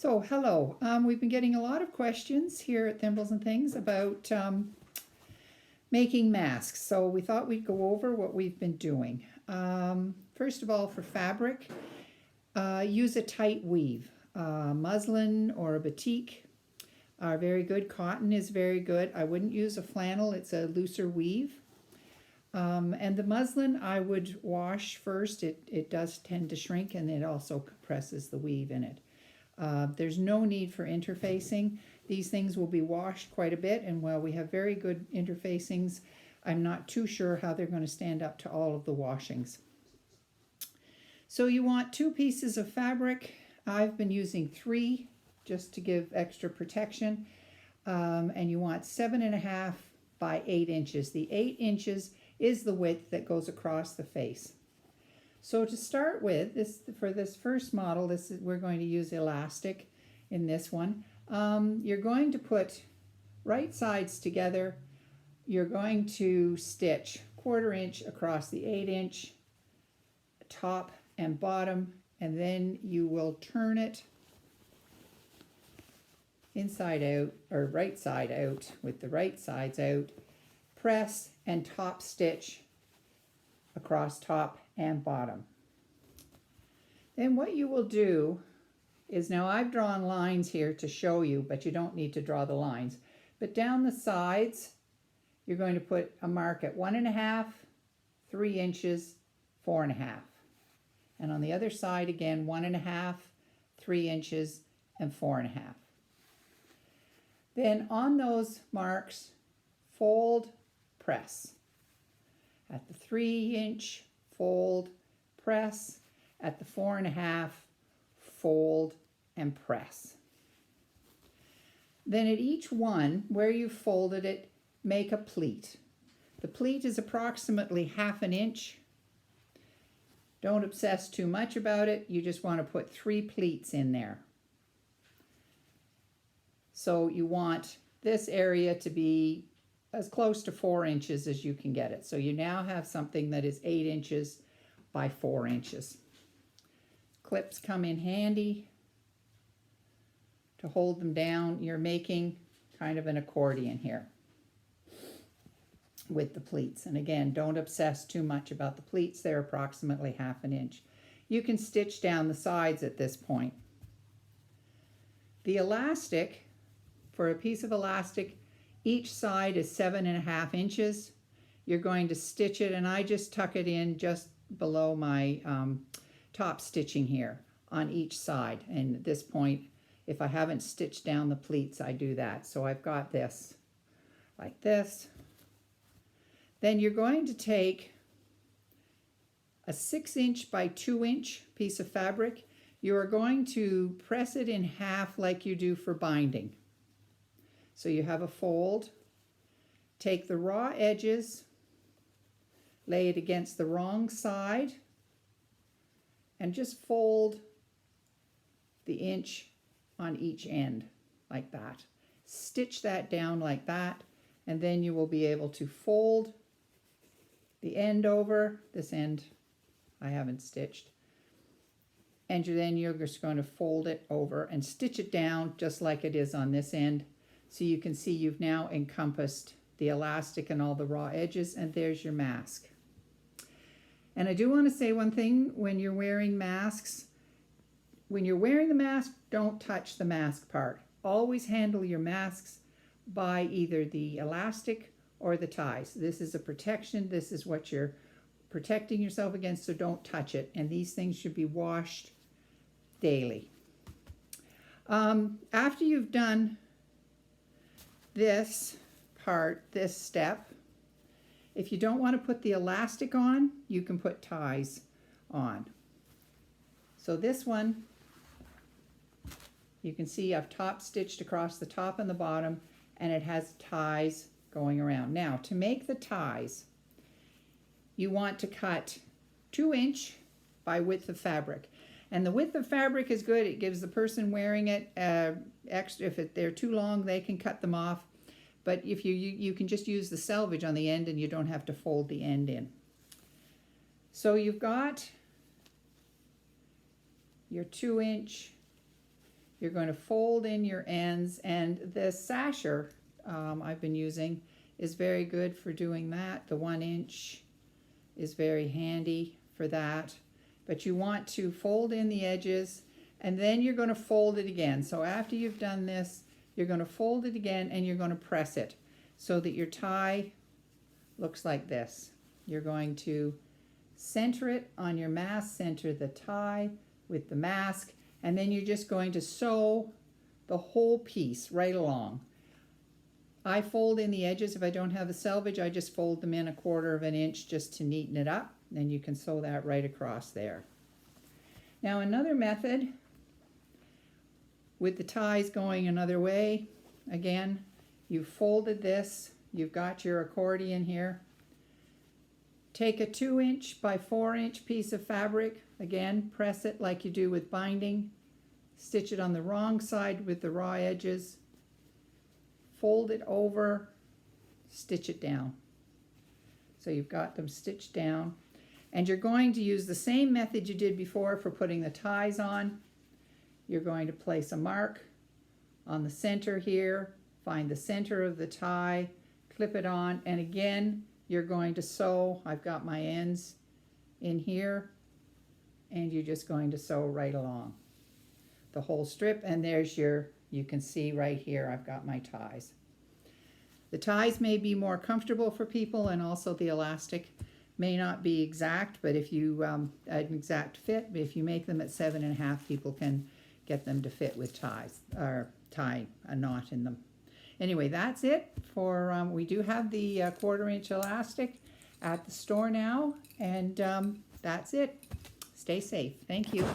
So, hello. We've been getting a lot of questions here at Thimbles and Things about making masks. So, we thought we'd go over what we've been doing. First of all, for fabric, use a tight weave. Muslin or a batik are very good. Cotton is very good. I wouldn't use a flannel, it's a looser weave. And the muslin I would wash first. It does tend to shrink, and it also compresses the weave in it. There's no need for interfacing. These things will be washed quite a bit, and while we have very good interfacings, I'm not too sure how they're going to stand up to all of the washings. So you want 2 pieces of fabric. I've been using 3 just to give extra protection. And you want 7.5 by 8 inches. The 8 inches is the width that goes across the face. So to start with, for this first model, we're going to use elastic in this one. You're going to put right sides together. You're going to stitch 1/4 inch across the 8 inch top and bottom, and then you will turn it inside out, or right side out with the right sides out, press and top stitch across top and bottom. Then what you will do is, now I've drawn lines here to show you, but you don't need to draw the lines. But down the sides, you're going to put a mark at 1.5, 3 inches, 4.5. And on the other side again, 1.5, 3 inches, and 4.5. Then on those marks, fold, press. At the 3 inch, fold, press. At the 4.5, fold and press. Then at each one, where you folded it, make a pleat. The pleat is approximately 1/2 inch. Don't obsess too much about it. You just want to put 3 pleats in there. So you want this area to be as close to 4 inches as you can get it. So you now have something that is 8 inches by 4 inches. Clips come in handy to hold them down. You're making kind of an accordion here with the pleats. And again, don't obsess too much about the pleats. They're approximately 1/2 inch. You can stitch down the sides at this point. The elastic, for a piece of elastic, each side is 7.5 inches. You're going to stitch it, and I just tuck it in just below my top stitching here on each side. And at this point, if I haven't stitched down the pleats, I do that. So I've got this like this. Then you're going to take a 6 inch by 2 inch piece of fabric. You are going to press it in half like you do for binding. So you have a fold, take the raw edges, lay it against the wrong side, and just fold the inch on each end like that. Stitch that down like that, and then you will be able to fold the end over. This end I haven't stitched. And then you're just going to fold it over and stitch it down just like it is on this end. So you can see you've now encompassed the elastic and all the raw edges, and there's your mask. And I do want to say one thing when you're wearing masks. When you're wearing the mask, don't touch the mask part. Always handle your masks by either the elastic or the ties. This is a protection. This is what you're protecting yourself against, so don't touch it. And these things should be washed daily. After you've done this part, this step, if you don't want to put the elastic on, you can put ties on. So this one, you can see I've top stitched across the top and the bottom, and it has ties going around. Now, to make the ties, you want to cut 2 inch by width of fabric. And the width of fabric is good. It gives the person wearing it extra. If they're too long, they can cut them off. But if you can just use the selvage on the end, and you don't have to fold the end in. So you've got your 2 inch, you're going to fold in your ends, and the sasher I've been using is very good for doing that. The 1 inch is very handy for that. But you want to fold in the edges, and then you're going to fold it again. So after you've done this, you're going to fold it again, and you're going to press it so that your tie looks like this. You're going to center it on your mask, center the tie with the mask, and then you're just going to sew the whole piece right along. I fold in the edges. If I don't have the selvage, I just fold them in 1/4 of an inch just to neaten it up. Then you can sew that right across there. Now another method with the ties going another way, again, you've folded this, you've got your accordion here. Take a 2 inch by 4 inch piece of fabric, again, press it like you do with binding, stitch it on the wrong side with the raw edges, fold it over, stitch it down. So you've got them stitched down. And you're going to use the same method you did before for putting the ties on. You're going to place a mark on the center here, find the center of the tie, clip it on, and again, you're going to sew. I've got my ends in here, and you're just going to sew right along the whole strip, and there's your, you can see right here, I've got my ties. The ties may be more comfortable for people, and also the elastic may not be exact, but if you an exact fit, but if you make them at 7.5, people can get them to fit with ties, or tie a knot in them. Anyway, that's it for, we do have the 1/4 inch elastic at the store now, and that's it. Stay safe. Thank you.